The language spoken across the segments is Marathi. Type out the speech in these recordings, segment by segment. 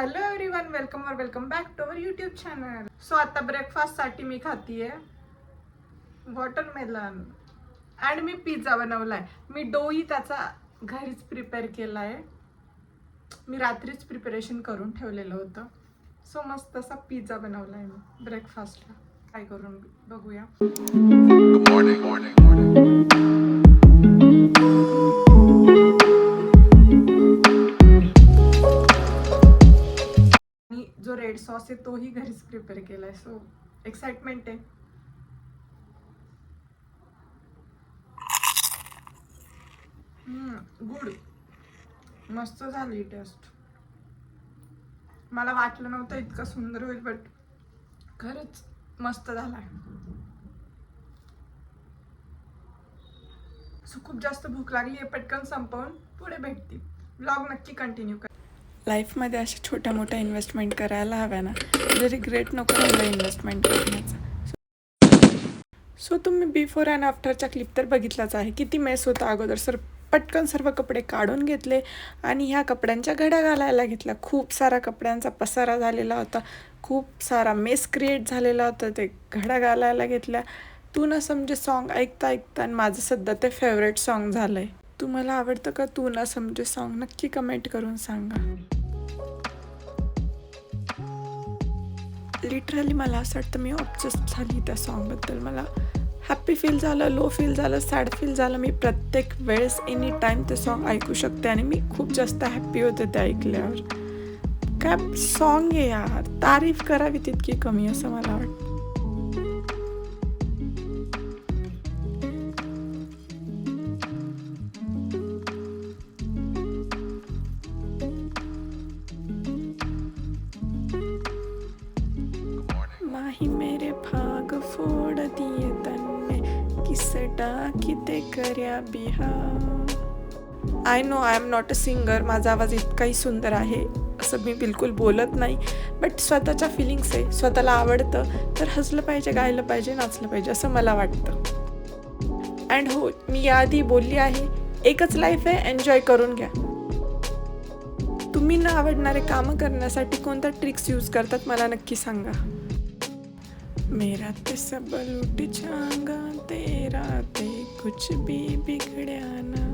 Hello everyone, welcome back to our YouTube channel. So आता ब्रेकफास्टसाठी मी खातीये वॉटरमेलन आणि मी पिझ्झा बनवलाय. मी डोही त्याचा घरीच प्रिपेअर केलाय. मी रात्रीच प्रिपरेशन करून ठेवलेलं होतं. सो मस्त असा पिझ्झा बनवलाय मी ब्रेकफास्टला. काय करून बघूया. जो रेड सॉस आहे तोही घरीच प्रिपेअर केलाय. सो एक्साइटमेंट आहे. गुड, मस्त झाली टेस्ट. मला वाटलं नव्हतं इतकं सुंदर होईल, बट खरंच मस्त झालाय. सो खूप जास्त भूक लागली आहे, पटकन संपवून पुढे भेटते. ब्लॉग नक्की कंटिन्यू कर. लाईफमध्ये अशा छोट्या मोठ्या इन्व्हेस्टमेंट करायला हव्या ना, जरी ग्रेट नको राहिलं इन्व्हेस्टमेंट करण्याचा. सो तुम्ही बिफोर अँड आफ्टरचा क्लिप तर बघितलाच आहे. किती मेस होता अगोदर. पटकन सर्व कपडे काढून घेतले आणि ह्या कपड्यांच्या घड्या घालायला घेतल्या. खूप सारा कपड्यांचा पसारा झालेला होता, खूप सारा मेस क्रिएट झालेला होता. ते घड्या घालायला घेतल्या. तू ना समजे सॉन्ग ऐकता ऐकता आणि माझं सध्या ते फेवरेट सॉन्ग झालंय. तुम्हाला आवडतं का तू ना समजे सॉन्ग? नक्की कमेंट करून सांगा. लिटरली मला असं वाटतं मी ऑब्सेस्ड झाली त्या सॉन्गबद्दल. मला हॅप्पी फील झालं, लो फील झालं, सॅड फील झालं. मी प्रत्येक वेळेस एनी टाईम ते सॉन्ग ऐकू शकते आणि मी खूप जास्त हॅप्पी होते ते ऐकल्यावर. काय सॉन्ग आहे यार, तारीफ करावी तितकी कमी असं मला वाटतं. माही मेरे भाग फोड दिए तन्ने किस टाकीते कर्या Bihar. I know I am not a singer. माझा आवाज इतकाही सुंदर आहे असं मी बिलकुल बोलत नाही, बट स्वतःच्या फिलिंग्स आहे. स्वतःला आवडतं तर हसलं पाहिजे, गायलं पाहिजे, नाचलं पाहिजे असं मला वाटतं. अँड हो, मी याआधी बोलली आहे, एकच लाईफ आहे, एन्जॉय करून घ्या. तुम्ही न आवडणारे कामं करण्यासाठी कोणत्या ट्रिक्स यूज करतात मला नक्की सांगा. मेरा ते सब लूट जाऊंगा, तेरा ते कुछ भी बिगड़या ना.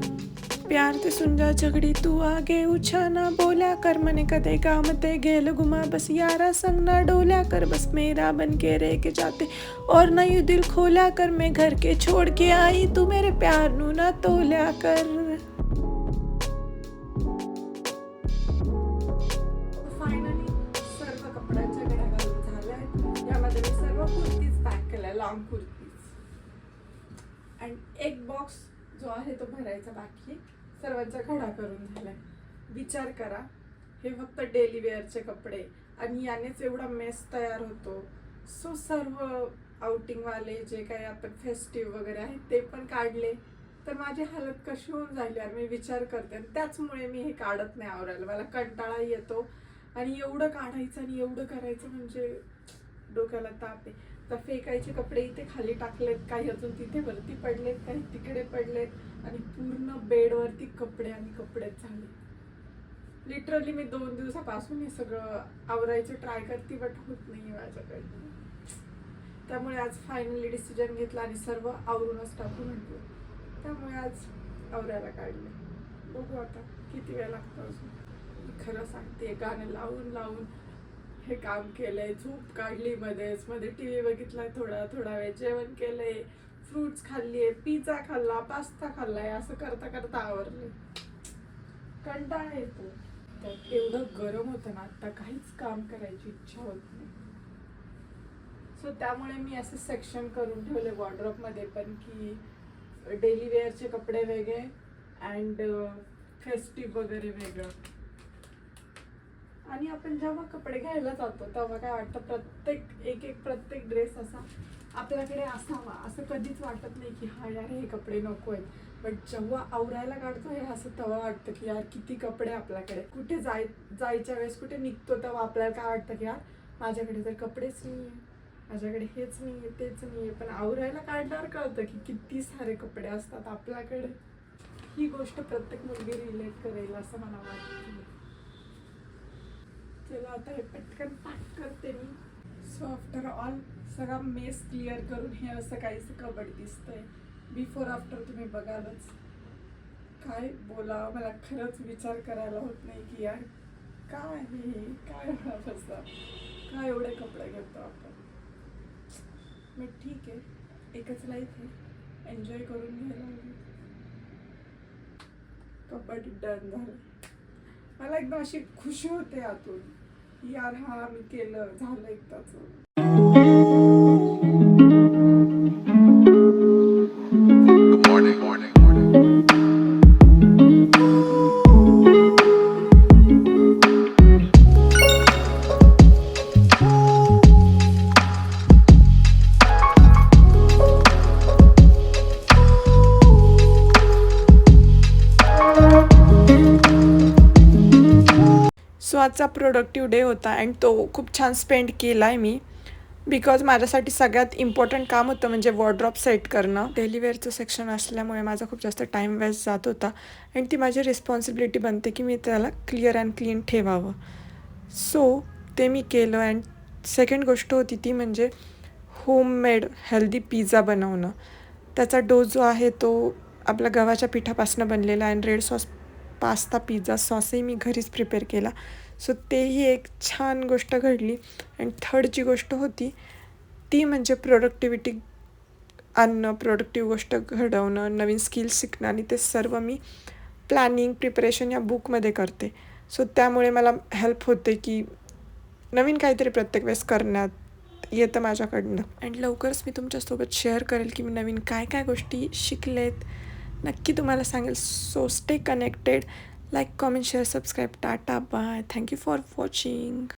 प्यार ते सुंजा झगडी तू आगे उछाना. बोल्या कर मने कदे काम ते गेल गुमा. बस यारा संग ना डोल्या कर. बस मेरा बन के रह के जाते और ना यू दिल खोल्या कर. मैं घर के छोड़ के आई, तू मेरे प्यार नू ना तोल्या कर. फायनली सर्व कपड्यांच्या घड्या घालून झाल्या. यामध्ये मी सर्व कुर्तीज पॅक केल्या, लॉंग कुर्तीज. अँड एक बॉक्स जो आहे तो भरायचा बाकी. सर्वांच्या घड्या करून झालाय. विचार करा, हे फक्त डेली वेअरचे कपडे आणि यानेच एवढा मेस तयार होतो. सो सर्व आउटिंगवाले जे काही आपण फेस्टिव्ह वगैरे आहेत ते पण काढले तर माझी हालत कशी होऊन जाईल यार. मी विचार करते आणि त्याचमुळे मी हे काढत नाही आवरायला. मला कंटाळा येतो आणि एवढं काढायचं आणि एवढं करायचं म्हणजे डोक्याला ताप आहे. तर फेकायचे कपडे इथे खाली टाकलेत, काही अजून तिथे वरती पडलेत, काही तिकडे पडलेत आणि पूर्ण बेडवरती कपडे आणि कपडेच झाले. लिटरली मी 2 दिवसापासून हे सगळं आवरायचं ट्राय करते, बट होत नाही माझ्याकडनं. त्यामुळे आज फायनली डिसिजन घेतला आणि सर्व आवरूनच टाकू म्हटलं. त्यामुळे आज आवरायला काढले. बघू आता किती वेळ लागतो अजून. मी खरं सांगते, गाणं लावून लावून हे काम केलंय. झोप काढली मध्येच, मध्ये टीव्ही बघितलाय, थोडा वेळ जेवण केलंय, फ्रुट्स खाल्लीये, पिझ्झा खाल्ला, पास्ता खाल्लाय. असं करता करता आवरले. कंटाळा येतो. त्यात एवढं गरम होतं ना आता, काहीच काम करायची इच्छा होत नाही. सो त्यामुळे मी असे सेक्शन करून ठेवले वॉर्डरोबमध्ये पण, की डेली वेअरचे कपडे वेगळे अँड फेस्टिव्ह वगैरे वेगळं. आणि आपण जेव्हा कपडे घ्यायला जातो तेव्हा काय वाटतं, प्रत्येक ड्रेस असा आपल्याकडे असावा असं कधीच वाटत नाही की हा यार हे कपडे नको आहेत. बट जेव्हा आवरायला काढतो हे असं तेव्हा वाटतं की यार किती कपडे आपल्याकडे. कुठे जायच्या वेळेस कुठे निघतो तेव्हा आपल्याला काय वाटतं की यार माझ्याकडे तर कपडेच नाही आहे, माझ्याकडे हेच नाही आहे, तेच नाही आहे. पण आवरायला काढल्यावर कळतं की किती सारे कपडे असतात आपल्याकडे. ही गोष्ट प्रत्येक मुलगी रिलेट करेल असं मला वाटतं. चला आता हे पटकन पॅक करते मी. सो आफ्टर ऑल सगळा मेस क्लिअर करून हे असं काहीच कबड दिसतंय. बिफोर आफ्टर तुम्ही बघालच. काय बोलावं मला खरंच विचार करायला होत नाही की यार काय हे काय होणार असं, काय एवढे कपडे घेतो आपण. मग ठीक आहे, एकच लाईफ आहे, एन्जॉय करून घ्यायला हवी. कबड्डी डन झालं. मला एकदम अशी खुशी होते आतून, यार हा मी केलं, झालं एकदाच. सो आजचा प्रोडक्टिव्ह डे होता अँड तो खूप छान स्पेंड केला आहे मी. बिकॉज माझ्यासाठी सगळ्यात इम्पॉर्टंट काम होतं म्हणजे वॉर्डरॉप सेट करणं. डेली वेअरचं सेक्शन असल्यामुळे माझा खूप जास्त टाईम वेस्ट जात होता अँड ती माझी रिस्पॉन्सिबिलिटी बनते की मी त्याला क्लिअर अँड क्लीन ठेवावं. सो ते मी केलं. अँड सेकंड गोष्ट होती ती म्हणजे होममेड हेल्दी पिझ्झा बनवणं. त्याचा डो जो आहे तो आपल्या गव्हाच्या पिठापासून बनलेला आहे. And red sauce pasta pizza सॉसही मी घरीच प्रिपेअर केला. सो तेही एक छान गोष्ट घडली. अँड थर्ड जी गोष्ट होती ती म्हणजे प्रोडक्टिव्हिटी आणणं, प्रोडक्टिव्ह गोष्ट घडवणं, नवीन स्किल्स शिकणं आणि ते सर्व मी प्लॅनिंग प्रिपरेशन या बुकमध्ये करते. सो त्यामुळे मला हेल्प होते की नवीन काहीतरी प्रत्येक वेळेस करण्यात येतं माझ्याकडनं. अँड लवकरच मी तुमच्यासोबत शेअर करेल की मी नवीन काय काय गोष्टी शिकलेत, नक्की तुम्हाला सांगेल. So stay connected. Like, comment, share, subscribe. Tata, bye. Thank you for watching.